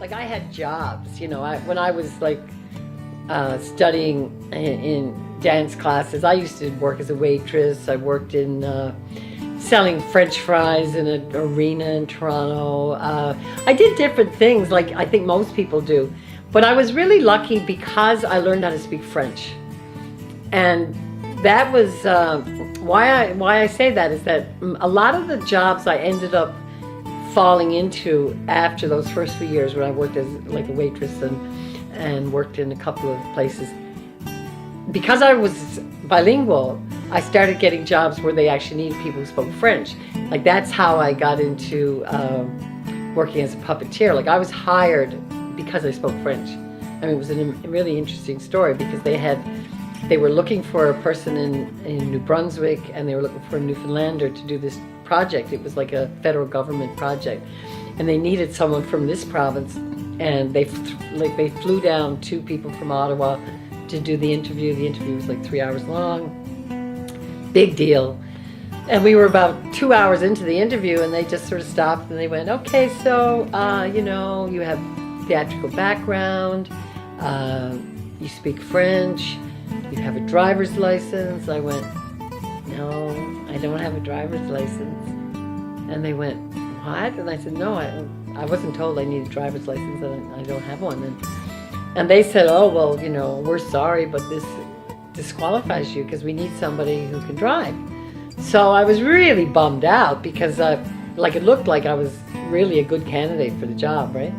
Like I had jobs, you know. When I was like studying in dance classes, I used to work as a waitress. I worked in selling French fries in an arena in Toronto. I did different things, like I think most people do. But I was really lucky because I learned how to speak French, and that was why I say that is that a lot of the jobs I ended up falling into after those first few years when I worked as like a waitress and worked in a couple of places, because I was bilingual, I started getting jobs where they actually needed people who spoke French. Like that's how I got into working as a puppeteer. Like I was hired because I spoke French. I mean, it was a really interesting story because they were looking for a person in New Brunswick, and they were looking for a Newfoundlander to do this project. It was like a federal government project, and they needed someone from this province, and they flew down 2 people from Ottawa to do the interview. The interview was like 3 hours long. Big deal. And we were about 2 hours into the interview, and they just sort of stopped and they went, okay, so you know, you have theatrical background, you speak French, you have a driver's license. I went, no, I don't have a driver's license. And they went, what? And I said, no, I wasn't told I need a driver's license, and I don't have one. And they said, oh, well, you know, we're sorry, but this disqualifies you because we need somebody who can drive. So I was really bummed out because like it looked like I was really a good candidate for the job, right?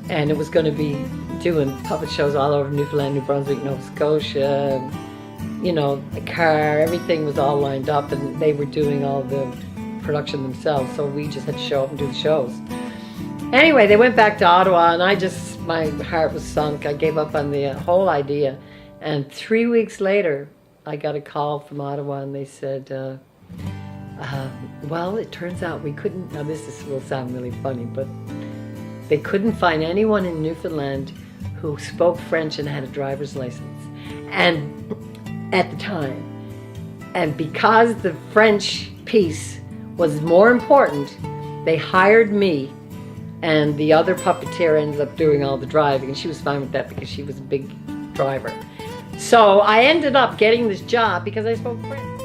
And it was going to be doing puppet shows all over Newfoundland, New Brunswick, Nova Scotia, you know, a car, everything was all lined up, and they were doing all the production themselves, so we just had to show up and do the shows. Anyway, they went back to Ottawa, and my heart was sunk. I gave up on the whole idea. And 3 weeks later, I got a call from Ottawa, and they said, well, it turns out we couldn't, now will sound really funny, but they couldn't find anyone in Newfoundland who spoke French and had a driver's license. And at the time, and because the French piece was more important, they hired me, and the other puppeteer ended up doing all the driving, and she was fine with that because she was a big driver. So I ended up getting this job because I spoke French.